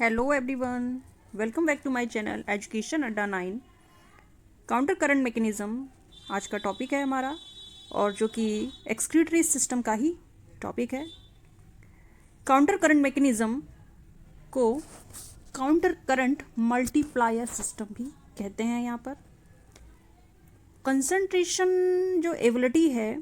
Hello everyone, welcome back to my channel education Adda 9। Counter current mechanism आज का topic है हमारा, और जो कि एक्सक्रीटरी सिस्टम का ही टॉपिक है। काउंटर करंट मैकेनिज़्म को काउंटर करंट मल्टीप्लायर सिस्टम भी कहते हैं। यहाँ पर कंसंट्रेशन जो एबिलिटी है,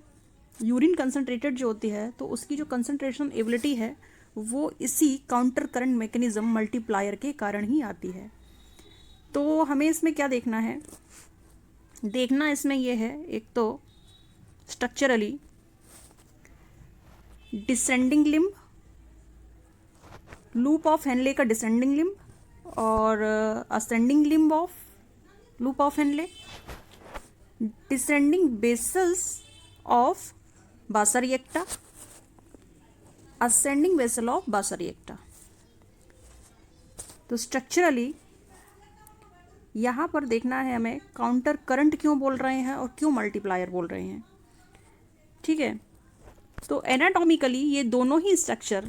यूरिन कंसंट्रेटेड जो होती है, तो उसकी जो कंसंट्रेशन एबिलिटी है वो इसी काउंटर करंट मैकेनिज़्म मल्टीप्लायर के कारण ही आती है। तो हमें इसमें क्या देखना है? देखना इसमें यह है, एक तो structurally descending limb, loop of Henle का डिसेंडिंग लिम्ब और ascending limb of loop of Henle, descending vessels of vasa recta, ascending vessel of vasa recta. तो स्ट्रक्चरली यहाँ पर देखना है हमें काउंटर करंट क्यों बोल रहे हैं और क्यों मल्टीप्लायर बोल रहे हैं। ठीक है, तो एनाटॉमिकली ये दोनों ही स्ट्रक्चर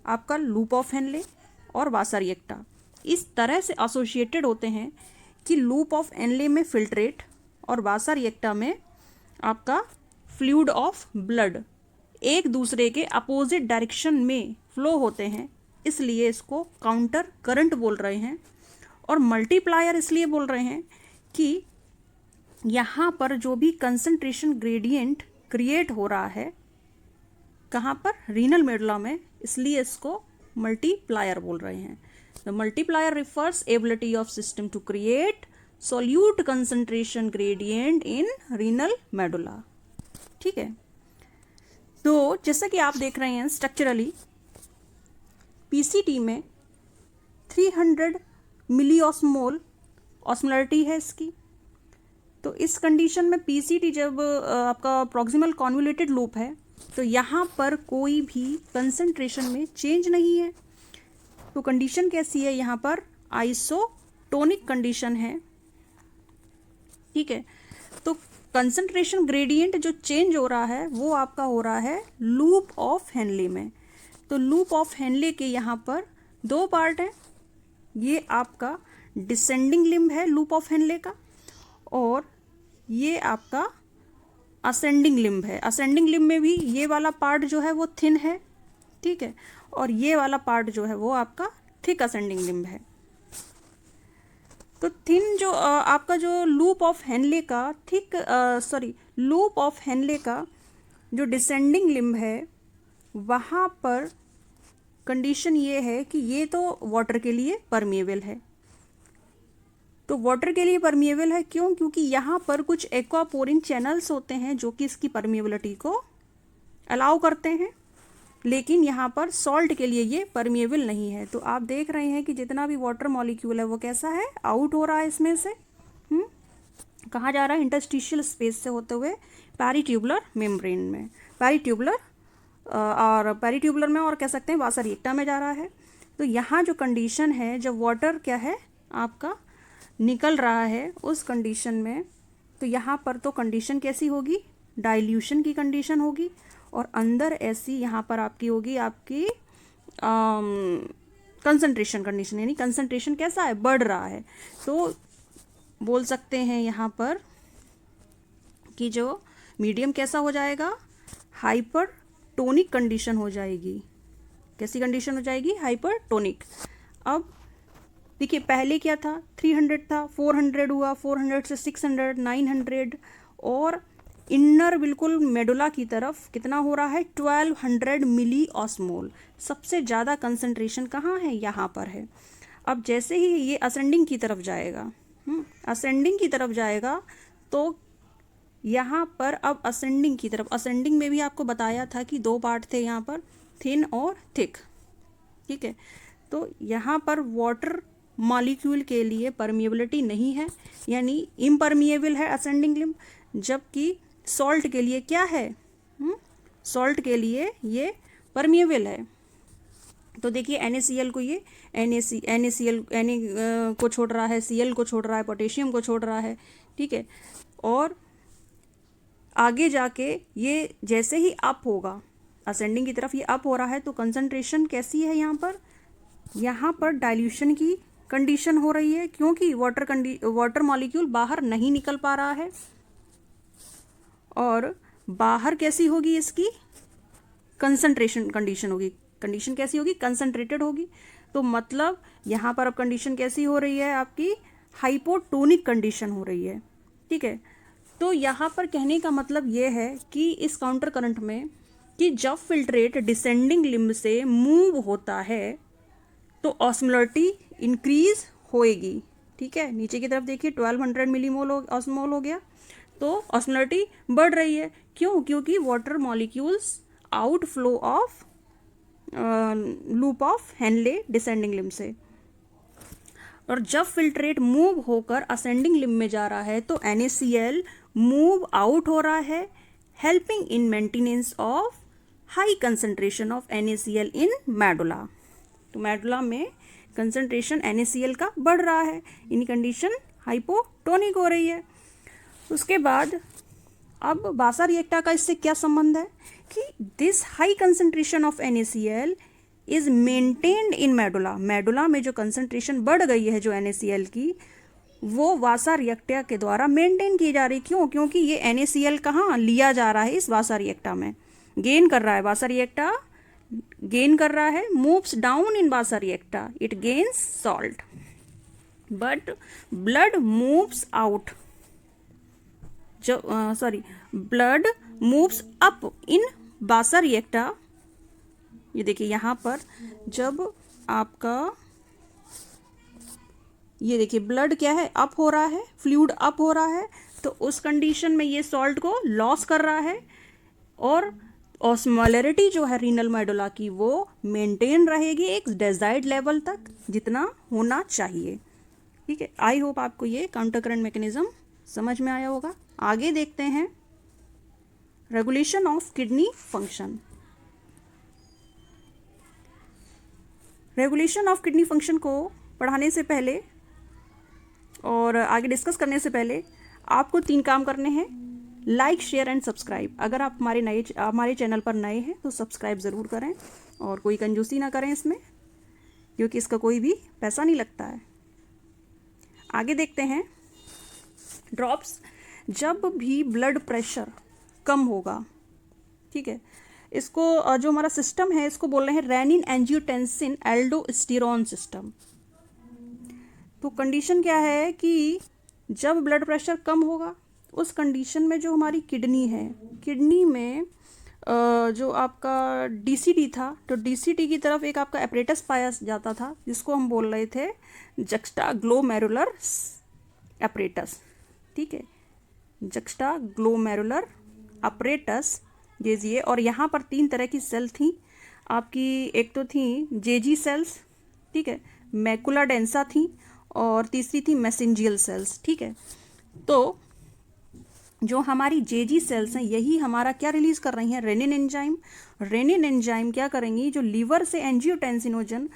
आपका लूप ऑफ हेनले और बासरिएक्टा इस तरह से एसोसिएटेड होते हैं कि लूप ऑफ हेनले में फिल्ट्रेट और बासरिएक्टा में आपका फ्लूइड ऑफ ब्लड एक दूसरे के अपोजिट डायरेक्शन में फ्लो होते हैं, इसलिए इसको काउंटर करंट बोल रहे हैं। और मल्टीप्लायर इसलिए बोल रहे हैं कि यहाँ पर जो भी कंसंट्रेशन ग्रेडियंट क्रिएट हो रहा है, कहाँ पर? रीनल मेडुला में, इसलिए इसको मल्टीप्लायर बोल रहे हैं। The multiplier refers ability of system to create solute concentration gradient in renal medulla. ठीक है, तो जैसा कि आप देख रहे हैं स्ट्रक्चरली पीसीटी में 300 मिली ऑस्मोल ऑस्मोलरिटी है इसकी। तो इस कंडीशन में पीसीटी जब आपका प्रॉक्सिमल कॉन्वोल्यूटेड लूप है, तो यहाँ पर कोई भी कंसंट्रेशन में चेंज नहीं है। तो कंडीशन कैसी है? यहाँ पर आइसोटोनिक कंडीशन है। ठीक है, तो कंसंट्रेशन ग्रेडियंट जो चेंज हो रहा है वो आपका हो रहा है लूप ऑफ हेनले में। तो लूप ऑफ हेनले के यहाँ पर दो पार्ट हैं। ये आपका डिसेंडिंग लिम्ब है लूप ऑफ हेनले का, और ये आपका असेंडिंग लिम्ब है। असेंडिंग लिम्ब में भी ये वाला पार्ट जो है वो थिन है, ठीक है, और ये वाला पार्ट जो है वो आपका थिक असेंडिंग लिम्ब है। तो थिन जो आपका जो लूप ऑफ हेनले का लूप ऑफ हेनले का जो डिसेंडिंग लिम्ब है, वहाँ पर कंडीशन ये है कि ये तो वाटर के लिए परमिएबल है। तो वाटर के लिए परमिएबल है क्यों? क्योंकि यहाँ पर कुछ एक्वापोरिन चैनल्स होते हैं जो कि इसकी परमिएबिलिटी को अलाउ करते हैं, लेकिन यहाँ पर सॉल्ट के लिए ये परमिएबल नहीं है। तो आप देख रहे हैं कि जितना भी वाटर मॉलिक्यूल है वो कैसा है? आउट हो रहा है इसमें से। कहाँ जा रहा है? इंटरस्टिशियल स्पेस से होते हुए पेरिट्यूबुलर मेम्ब्रेन में, पेरिट्यूबुलर में, और कह सकते हैं बासरिएक्टा में जा रहा है। तो यहाँ जो कंडीशन है, जब वाटर क्या है आपका निकल रहा है उस कंडीशन में, तो यहाँ पर तो कंडीशन कैसी होगी? डाइल्यूशन की कंडीशन होगी, और अंदर ऐसी यहाँ पर आपकी होगी आपकी कंसंट्रेशन कंडीशन, यानी कंसंट्रेशन कैसा है? बढ़ रहा है। तो बोल सकते हैं यहाँ पर कि जो मीडियम कैसा हो जाएगा? हाइपरटोनिक कंडीशन हो जाएगी। कैसी कंडीशन हो जाएगी? हाइपरटोनिक। अब देखिए पहले क्या था? 300 था, 400 हुआ, 400 से 600, 900, और इनर बिल्कुल मेडुला की तरफ कितना हो रहा है? 1200 मिली ऑस्मोल। सबसे ज़्यादा कंसंट्रेशन कहाँ है? यहाँ पर है। अब जैसे ही ये असेंडिंग की तरफ जाएगा, असेंडिंग की तरफ जाएगा, तो यहाँ पर अब असेंडिंग की तरफ, असेंडिंग में भी आपको बताया था कि दो पार्ट थे यहाँ पर, थिन और थिक। ठीक है, तो यहाँ पर वाटर मॉलिक्यूल के लिए परमिएबिलिटी नहीं है, यानी इम्परमिएबल है असेंडिंग लिम्ब, जबकि सॉल्ट के लिए क्या है? सॉल्ट के लिए ये परमिएबल है। तो देखिए NaCl को ये NaCl को छोड़ रहा है, Cl को छोड़ रहा है, पोटेशियम को छोड़ रहा है। ठीक है, और आगे जाके ये जैसे ही अप होगा, असेंडिंग की तरफ ये अप हो रहा है, तो कंसंट्रेशन कैसी है यहाँ पर? यहाँ पर डाइल्यूशन की कंडीशन हो रही है क्योंकि वाटर मॉलिक्यूल बाहर नहीं निकल पा रहा है। और बाहर कैसी होगी इसकी कंसंट्रेशन कंडीशन होगी। कंडीशन कैसी होगी? कंसंट्रेटेड होगी। तो मतलब यहाँ पर अब कंडीशन कैसी हो रही है? आपकी हाइपोटोनिक कंडीशन हो रही है। ठीक है, तो यहाँ पर कहने का मतलब ये है कि इस काउंटर करंट में कि जब फिल्ट्रेट डिसेंडिंग लिम्ब से मूव होता है तो ऑस्मोलरिटी इंक्रीज होएगी। ठीक है, नीचे की तरफ देखिए 1200 मिलीमोल ऑस्मोल हो गया, तो ऑस्मोलरिटी बढ़ रही है। क्यों? क्योंकि water molecules outflow of loop of Henle descending limb से। और जब फिल्ट्रेट मूव होकर असेंडिंग लिम्ब में जा रहा है तो NaCl मूव आउट हो रहा है, helping in maintenance of high concentration of NaCl in medulla. तो मेडुला में कंसंट्रेशन NaCl का बढ़ रहा है, इन कंडीशन हाइपोटोनिक हो रही है। उसके बाद अब बासा रिएक्टा का इससे क्या संबंध है कि this high concentration of NaCl is maintained in medulla. Medulla में जो कंसंट्रेशन बढ़ गई है जो NaCl की, वो वासा रिएक्टा के द्वारा मेंटेन की जा रही। क्यों? क्योंकि ये NaCl कहाँ लिया जा रहा है? इस वासा रिएक्टा में गेन कर रहा है। वासा रिएक्टा गेन कर रहा है, moves down in vasa recta, it gains salt, but blood moves out. Blood moves up in vasa recta. ये देखिए यहाँ पर जब आपका ये देखिए ब्लड क्या है? अप हो रहा है, फ्लूइड अप हो रहा है, तो उस कंडीशन में ये सॉल्ट को लॉस कर रहा है और ऑस्मोलरिटी जो है रीनल मेडुला की वो मेंटेन रहेगी एक डिजायर्ड लेवल तक जितना होना चाहिए। ठीक है, आई होप आपको ये काउंटर करंट मैकेनिज्म समझ में आया होगा। आगे देखते हैं regulation of kidney function. Regulation of kidney function को पढ़ाने से पहले और आगे डिस्कस करने से पहले आपको 3 काम करने हैं। Like, share and subscribe. अगर आप हमारे चैनल पर नए हैं तो सब्सक्राइब ज़रूर करें और कोई कंजूसी ना करें इसमें, क्योंकि इसका कोई भी पैसा नहीं लगता है। आगे देखते हैं ड्रॉप्स। जब भी ब्लड प्रेशर कम होगा, ठीक है, इसको जो हमारा सिस्टम है इसको बोल रहे हैं रेनिन एंजियोटेंसिन एल्डोस्टेरोन सिस्टम। तो कंडीशन क्या है कि जब ब्लड प्रेशर कम होगा उस कंडीशन में जो हमारी किडनी है, किडनी में जो आपका DCT था, तो DCT की तरफ एक आपका एपरेटस पाया जाता था जिसको हम बोल रहे थे जक्स्टाग्लोमेरुलर एपरेटस। ठीक है, जक्स्टाग्लोमेरुलर एपरेटस ये। और यहाँ पर 3 तरह की सेल थी आपकी। एक तो थी JG सेल्स, ठीक है, मैकुला डेंसा थी, और तीसरी थी मैसेंजियल सेल्स। ठीक है, तो जो हमारी JG सेल्स हैं यही हमारा क्या रिलीज कर रही हैं? Rennin enzyme. रेनिन एंजाइम क्या करेंगी? जो लीवर से एंजियोटेंसिनोजन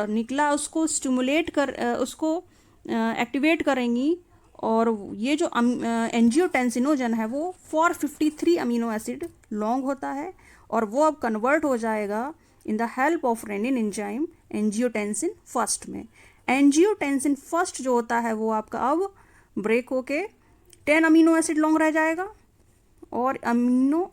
निकला उसको स्टिमुलेट कर उसको एक्टिवेट करेंगी, और ये जो एंजियोटेंसिनोजन है वो 453 अमीनो एसिड लॉन्ग होता है, और वो अब कन्वर्ट हो जाएगा in the help of renin enzyme angiotensin first में। एंजियोटेंसिन फर्स्ट जो होता है वो आपका अब ब्रेक होके 10 अमीनो एसिड लॉन्ग रह जाएगा, और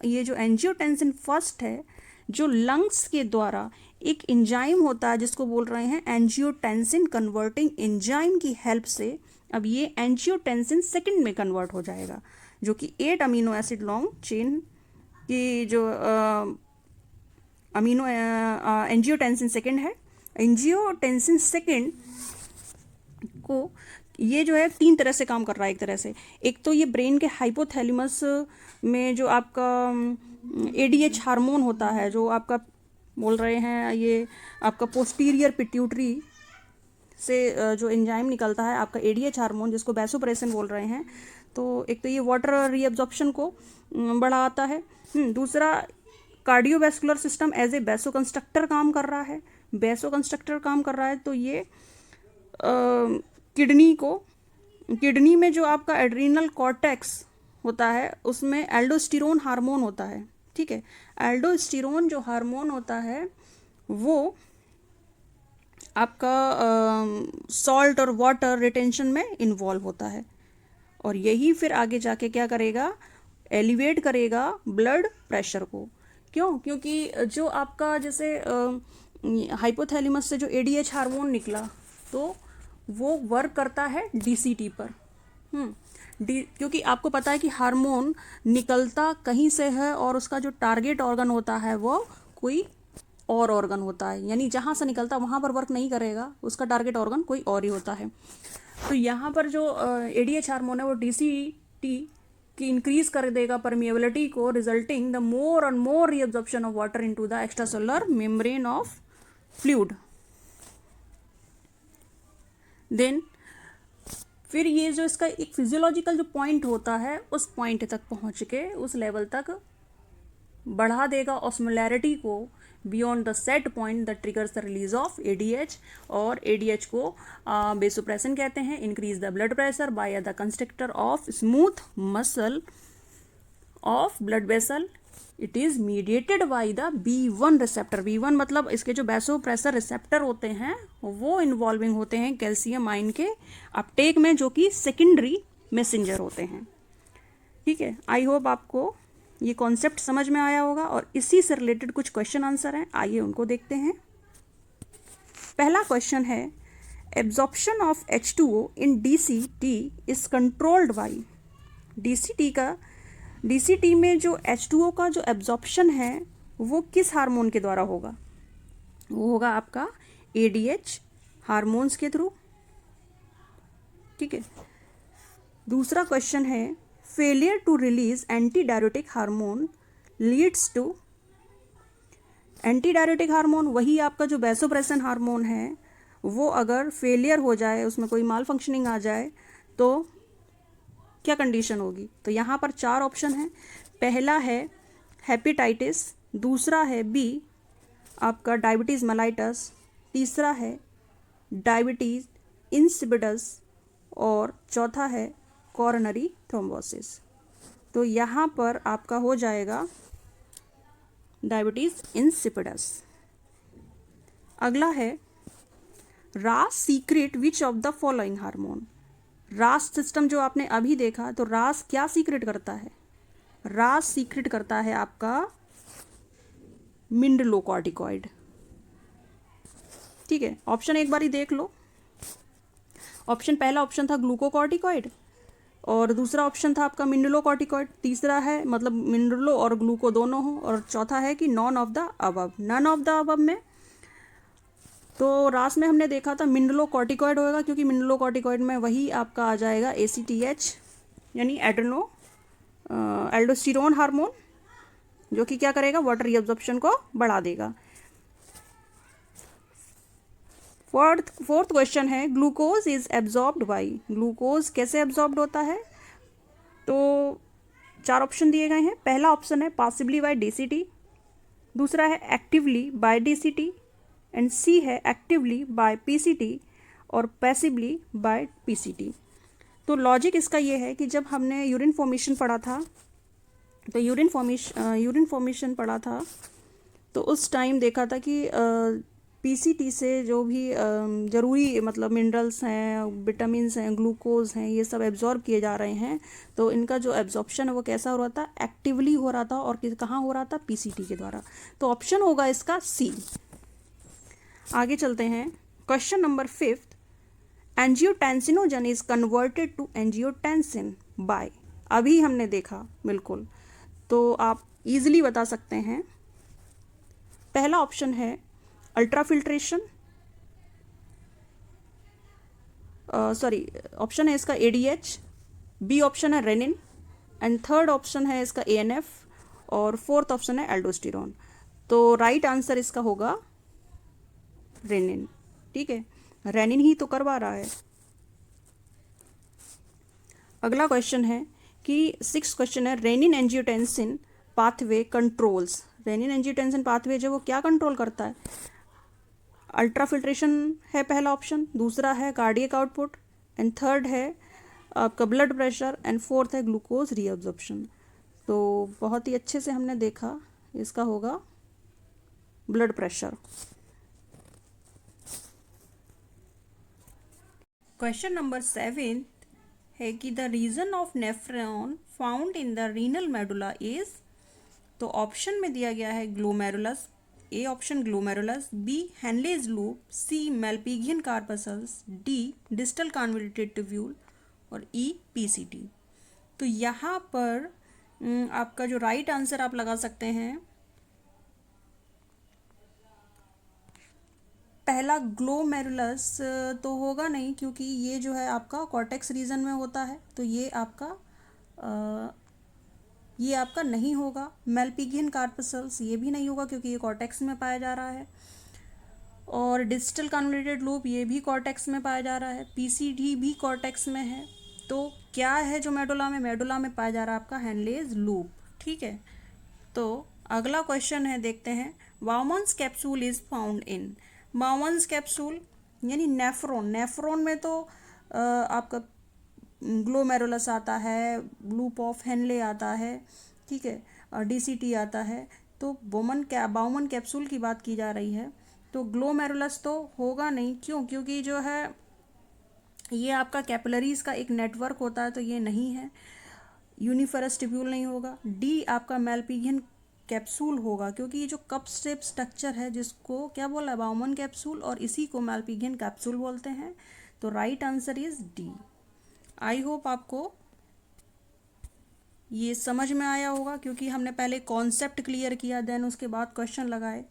ये जो एंजियोटेंसिन फर्स्ट है जो लंग्स के द्वारा एक एंजाइम होता है जिसको बोल रहे हैं एंजियोटेंसिन कन्वर्टिंग एंजाइम की हेल्प से अब ये एंजियोटेंसिन सेकंड में कन्वर्ट हो जाएगा, जो कि 8 अमीनो एसिड लॉन्ग चेन की जो एंजियोटेंसिन सेकंड है। एंजियोटेंसिन सेकंड को ये जो है 3 तरह से काम कर रहा है। एक तरह से, एक तो ये ब्रेन के हाइपोथैलेमस में जो आपका ADH हार्मोन होता है, जो आपका बोल रहे हैं ये आपका पोस्टीरियर पिट्यूटरी से जो एंजाइम निकलता है आपका ADH हार्मोन, जिसको वैसोप्रेसिन बोल रहे हैं। तो एक तो ये वाटर रीअब्जॉर्प्शन को बढ़ाता है। दूसरा, कार्डियोवैस्कुलर सिस्टम एज ए वैसोकंस्ट्रक्टर काम कर रहा है। वैसोकंस्ट्रक्टर काम कर रहा है तो ये किडनी में जो आपका एड्रीनल कॉर्टेक्स होता है उसमें एल्डोस्टेरोन हार्मोन होता है। ठीक है, एल्डोस्टेरोन जो हार्मोन होता है वो आपका सॉल्ट और वाटर रिटेंशन में इन्वॉल्व होता है, और यही फिर आगे जाके क्या करेगा, एलिवेट करेगा ब्लड प्रेशर को। क्यों? क्योंकि जो आपका जैसे हाइपोथैलेमस से जो एडीएच हार्मोन निकला, तो वो वर्क करता है डीसीटी पर। क्योंकि आपको पता है कि हार्मोन निकलता कहीं से है और उसका जो टारगेट ऑर्गन होता है वो कोई और ऑर्गन होता है, यानी जहाँ से निकलता वहाँ पर वर्क नहीं करेगा, उसका टारगेट ऑर्गन कोई और ही होता है। तो यहाँ पर जो एडीएच हार्मोन है वो डीसीटी की इंक्रीज कर देगा परमिएबिलिटी को, resulting the more and more reabsorption of water into the extracellular membrane of fluid. Then फिर ये जो इसका एक फिजियोलॉजिकल जो पॉइंट होता है, उस पॉइंट तक पहुँच के उस लेवल तक बढ़ा देगा ऑस्मोलैरिटी को beyond the set point the triggers the release of ADH. और एडीएच को बेसोप्रेसन कहते हैं, increase the blood pressure by the constructor of smooth muscle of blood vessel. It is mediated by the B1 receptor. B1 मतलब इसके जो बेसोप्रेसर receptor होते हैं वो इन्वॉल्विंग होते हैं कैल्शियम आयन के अपटेक में, जो कि सेकेंडरी मैसेंजर होते हैं। ठीक है, आई होप आपको ये कॉन्सेप्ट समझ में आया होगा, और इसी से रिलेटेड कुछ क्वेश्चन आंसर हैं, आइए उनको देखते हैं। पहला क्वेश्चन है, absorption of H2O in DCT is controlled by. DCT में जो H2O का जो एब्जॉर्प्शन है वो किस हार्मोन के द्वारा होगा? वो होगा आपका ADH हार्मोन्स के थ्रू। ठीक है, दूसरा क्वेश्चन है, failure to release anti diuretic hormone leads to. Anti diuretic hormone वही आपका जो वैसोप्रेसन हार्मोन है, वो अगर फेलियर हो जाए, उसमें कोई माल फंक्शनिंग आ जाए, तो क्या कंडीशन होगी? तो यहाँ पर 4 ऑप्शन हैं। पहला है हेपेटाइटिस, दूसरा है बी आपका डायबिटीज़ मेलाइटस, तीसरा है डायबिटीज़ इंसिपिडस, और चौथा है कोरोनरी थ्रोम्बोसिस। तो यहाँ पर आपका हो जाएगा डायबिटीज़ इंसिपिडस। अगला है, रास secret which of the following hormone. रास सिस्टम जो आपने अभी देखा, तो रास क्या सीक्रेट करता है? रास सीक्रेट करता है आपका मिनरलोकॉर्टिकॉइड। ठीक है, ऑप्शन एक बारी देख लो। पहला ऑप्शन था ग्लूकोकॉर्टिकॉइड, और दूसरा ऑप्शन था आपका मिनरलोकॉर्टिकॉइड, तीसरा है मतलब मिनरलो और ग्लूको दोनों हो, और चौथा है कि none of the above. None of the above में तो रास में हमने देखा था मिनरलोकॉर्टिकॉइड होगा, क्योंकि मिनरलोकॉर्टिकॉइड में वही आपका आ जाएगा ACTH, यानी एल्डोस्टेरोन हार्मोन, जो कि क्या करेगा, वाटर रीअब्जॉर्प्शन को बढ़ा देगा। फोर्थ क्वेश्चन है, glucose is absorbed bye. Glucose कैसे एब्जॉर्ब्ड होता है? तो 4 ऑप्शन दिए गए हैं। पहला ऑप्शन है पॉसिबली बाय DCT, दूसरा है एक्टिवली बाय DCT, एंड सी है एक्टिवली बाय PCT, और पैसिवली बाय PCT। तो लॉजिक इसका ये है कि जब हमने यूरिन फॉर्मेशन पढ़ा था, तो यूरिन फॉर्मेशन पढ़ा था, तो उस टाइम देखा था कि PCT से जो भी ज़रूरी मतलब मिनरल्स हैं, विटामिन्स हैं, ग्लूकोज हैं, ये सब एब्जॉर्ब किए जा रहे हैं। तो इनका जो एब्जॉर्प्शन है वो कैसा हो रहा था? एक्टिवली हो रहा था, और कहाँ हो रहा था? PCT के द्वारा। तो ऑप्शन होगा इसका C। आगे चलते हैं, question number 5, angiotensinogen is converted to angiotensin by. अभी हमने देखा, बिल्कुल, तो आप इजीली बता सकते हैं। पहला ऑप्शन है अल्ट्राफिल्ट्रेशन, ऑप्शन है इसका ADH, बी ऑप्शन है रेनिन, एंड थर्ड ऑप्शन है इसका ANF, और फोर्थ ऑप्शन है एल्डोस्टेरोन। तो राइट आंसर इसका होगा रेनिन। ठीक है, रेनिन ही तो करवा रहा है। अगला क्वेश्चन है कि 6th क्वेश्चन है, renin angiotensin pathway controls. Renin angiotensin pathway जो वो क्या कंट्रोल करता है? अल्ट्राफिल्ट्रेशन है पहला ऑप्शन, दूसरा है कार्डियक आउटपुट, एंड थर्ड है आपका ब्लड प्रेशर, एंड फोर्थ है ग्लूकोज रीअब्जॉर्प्शन। तो बहुत ही अच्छे से हमने देखा, इसका होगा ब्लड प्रेशर। क्वेश्चन नंबर 7 है कि the region of nephron found in the renal medulla is. तो ऑप्शन में दिया गया है glomerulus, A option glomerulus, B Henle's loop, C Malpighian corpuscles, D distal convoluted tubule और ई पीसीटी। तो यहाँ पर आपका जो राइट आंसर आप लगा सकते हैं पहला ग्लोमेरुलस तो होगा नहीं, क्योंकि ये जो है आपका कॉर्टेक्स रीजन में होता है, तो ये आपका नहीं होगा। मेल्पिगियन कार्पसल्स ये भी नहीं होगा क्योंकि ये कॉर्टेक्स में पाया जा रहा है। और डिजिटल कन्वोल्यूटेड लूप ये भी कॉर्टेक्स में पाया जा रहा है। पीसीडी भी कॉर्टेक्स में है। तो क्या है जो मेडुला में पाया जा रहा है आपका हेनलेज लूप। ठीक है, तो अगला क्वेश्चन है, देखते हैं। Bowman's capsule is found in. Bowman's capsule यानी नेफ्रॉन में तो आपका ग्लोमेरुलस आता है, लूप ऑफ हेनले आता है, ठीक है, डीसीटी आता है। तो बाउमन कैप्सूल की बात की जा रही है, तो ग्लोमेरुलस तो होगा नहीं। क्यों? क्योंकि जो है ये आपका कैपिलरीज का एक नेटवर्क होता है, तो ये नहीं है। यूनिफरस ट्यूब्यूल नहीं होगा। डी आपका मेल्पिगियन कैप्सूल होगा, क्योंकि ये जो कप शेप स्ट्रक्चर है जिसको क्या बोला है, बाउमन कैप्सूल, और इसी को मेल्पिगियन कैप्सूल बोलते हैं। तो right answer is D. I hope आपको ये समझ में आया होगा, क्योंकि हमने पहले कॉन्सेप्ट क्लियर किया, देन उसके बाद क्वेश्चन लगाए।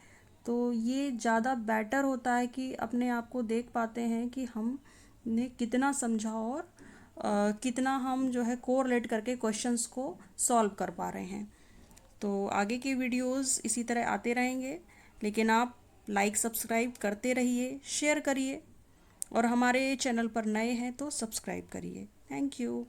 तो ये ज़्यादा बेटर होता है कि अपने आप को देख पाते हैं कि हमने कितना समझा और कितना हम जो है कोरिलेट करके क्वेश्चंस को सॉल्व कर पा रहे हैं। तो आगे की वीडियोस इसी तरह आते रहेंगे, लेकिन आप लाइक सब्सक्राइब करते रहिए, शेयर करिए, और हमारे चैनल पर नए हैं तो सब्सक्राइब करिए। Thank you.